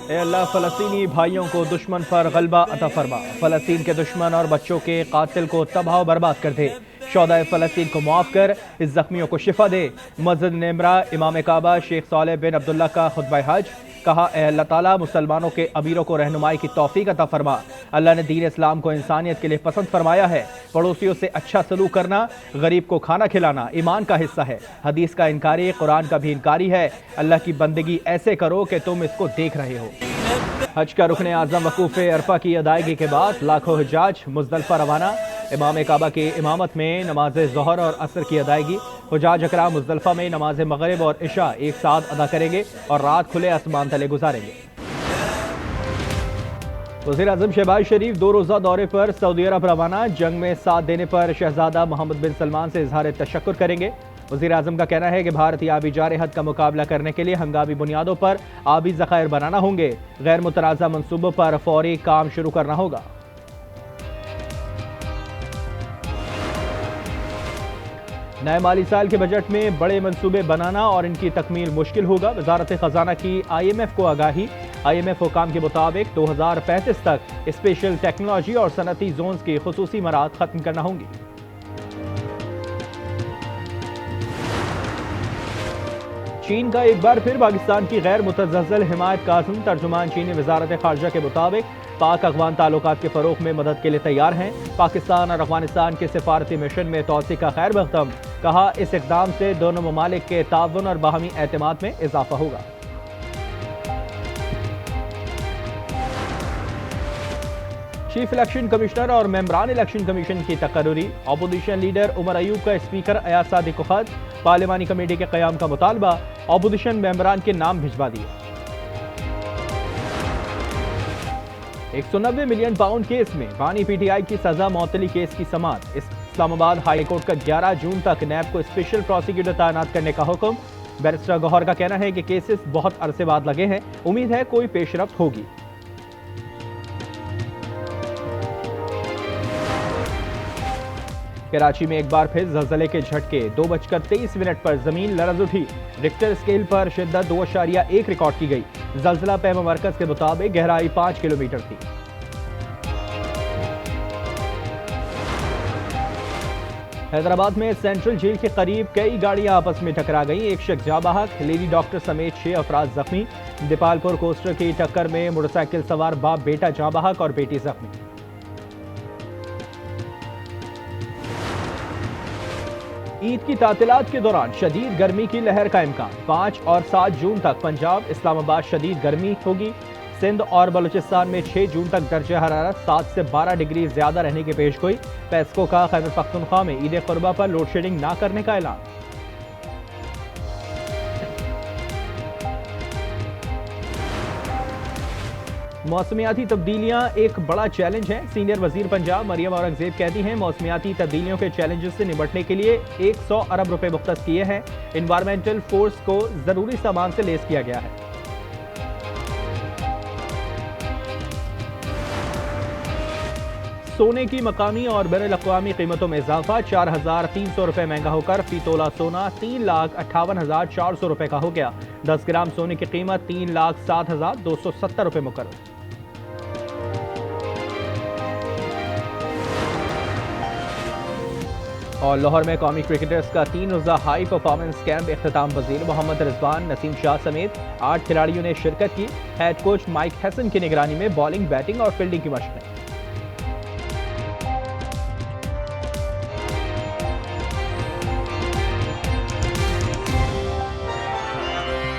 ए अल्लाह फ़लस्तीनी भाइयों को दुश्मन पर गलबा अता फरमा। फ़लस्तीन के दुश्मन और बच्चों के कातिल को तबाह बर्बाद कर दे। शौदाए फ़लस्तीन को माफ़ कर, इस जख्मियों को शिफा दे। मस्जिद नेमरा इमाम काबा शेख सालेह बिन अब्दुल्ला का खुतबा हज। कहा, ए अल्लाह ताला मुसलमानों के अमीरों को रहनुमाई की तौफीक अता फरमा। अल्लाह ने दीन इस्लाम को इंसानियत के लिए पसंद फरमाया है। पड़ोसियों से अच्छा सलूक करना, गरीब को खाना खिलाना ईमान का हिस्सा है। हदीस का इनकारी कुरान का भी इनकारी है। अल्लाह की बंदगी ऐसे करो कि तुम इसको देख रहे हो। हज का रुकने आज़म वकूफ़ अरफा की अदायगी के बाद लाखों हुज्जाज मुज़दलिफ़ा रवाना। इमाम काबा की इमामत में नमाज ज़ोहर और असर की अदायगी। हुज्जाज अकराम मुज़दलिफ़ा में नमाज मगरिब और इशा एक साथ अदा करेंगे और रात खुले आसमान तले गुजारेंगे। वज़ीर-ए-आज़म शहबाज शरीफ 2 रोज़ा दौरे पर सऊदी अरब रवाना। जंग में साथ देने पर शहजादा मोहम्मद बिन सलमान से इजहार तशक्कुर करेंगे। वज़ीर-ए-आज़म का कहना है कि भारतीय आबी जारहत का मुकाबला करने के लिए हंगामी बुनियादों पर आबी ज़खायर बनाना होंगे। गैर मुतनाज़ा मनसूबों पर फौरी काम शुरू करना होगा। नए माली साल के बजट में बड़े मंसूबे बनाना और इनकी तकमील मुश्किल होगा। वजारत खजाना की IMF को आगाही। IMF हुकाम के मुताबिक 2035 तक स्पेशल टेक्नोलॉजी और सनती जोन्स की खुसूसी मराहत खत्म करना होंगी। चीन का एक बार फिर पाकिस्तान की गैर मुतज़्ज़ल हिमायत का अज़्म। तर्जुमान चीनी वजारत खारजा के मुताबिक पाक अफ़गान ताल्लुकात के फ़रोग़ में मदद के लिए तैयार हैं। पाकिस्तान और अफ़गानिस्तान के सिफारती मिशन में तोसी का खैर मक़दम। कहा, इस इक़दाम से दोनों ममालिक के ताउन और बाहमी एतमाद में इजाफा होगा। चीफ इलेक्शन कमिश्नर और मेंबरान इलेक्शन कमीशन की तकर्री। अपोजिशन लीडर उमर अयूब का स्पीकर अयाज सादिक को खत। पार्लिमानी कमेटी के क़याम का मुतालबा। अपोजिशन मेंबरान के नाम भिजवा दिए। 190 मिलियन पाउंड केस में बानी PTI की सजा मौतली केस की समाअत। इस्लामाबाद हाई कोर्ट का 11 जून तक नैब को स्पेशल प्रोसिक्यूटर तैनात करने का हुक्म। बैरिस्टर गौहर का कहना है कि केसेस बहुत अरसे बाद लगे हैं, उम्मीद है कोई पेशरफ्त होगी। कराची में एक बार फिर ज़लज़ले के झटके। 2:23 पर जमीन लरज़ उठी। रिक्टर स्केल पर शिद्दत 2.1 रिकॉर्ड की गई। ज़लज़ला पैमा मरकज़ के मुताबिक गहराई 5 किलोमीटर थी। हैदराबाद में सेंट्रल जेल के करीब कई गाड़ियां आपस में टकरा गईं। एक शख्स जाँ बहक, लेडी डॉक्टर समेत 6 अफराद जख्मी। दीपालपुर कोस्टर की टक्कर में मोटरसाइकिल सवार बाप बेटा जाँ बहक और बेटी जख्मी। ईद की तातीलात के दौरान शदीद गर्मी की लहर का इम्कान। 5 और 7 जून तक पंजाब इस्लामाबाद शदीद गर्मी होगी। सिंध और बलूचिस्तान में 6 जून तक दर्जा हरारत 7 से 12 डिग्री ज्यादा रहने की पेशगोई। पेस्को का खैबर पख्तूनख्वा में ईद कुर्बा पर लोड शेडिंग न करने का ऐलान। मौसमियाती तब्दीलियां एक बड़ा चैलेंज है। सीनियर वजीर पंजाब मरियम औरंगजेब कहती हैं, मौसमियाती तब्दीलियों के चैलेंजेस से निपटने के लिए 100 अरब रुपए मुख्तस किए हैं। इन्वायरमेंटल फोर्स को जरूरी सामान से लेस किया गया है। सोने की मकामी और बैनुल-अक़वामी कीमतों में इजाफा। 4,300 रुपए महंगा होकर फी तोला सोना 3,58,400 रुपए का हो गया। 10 ग्राम सोने की कीमत 3,07,270 रुपए मुकर्रर। और लाहौर में कौमी क्रिकेटर्स का 3 रोज़ा हाई परफॉर्मेंस कैंप इख्तिताम पजीर। मोहम्मद रिजवान, नसीम शाह समेत 8 खिलाड़ियों ने शिरकत की। हेड कोच माइक हैसन की निगरानी में बॉलिंग, बैटिंग और फील्डिंग की मशक़ें।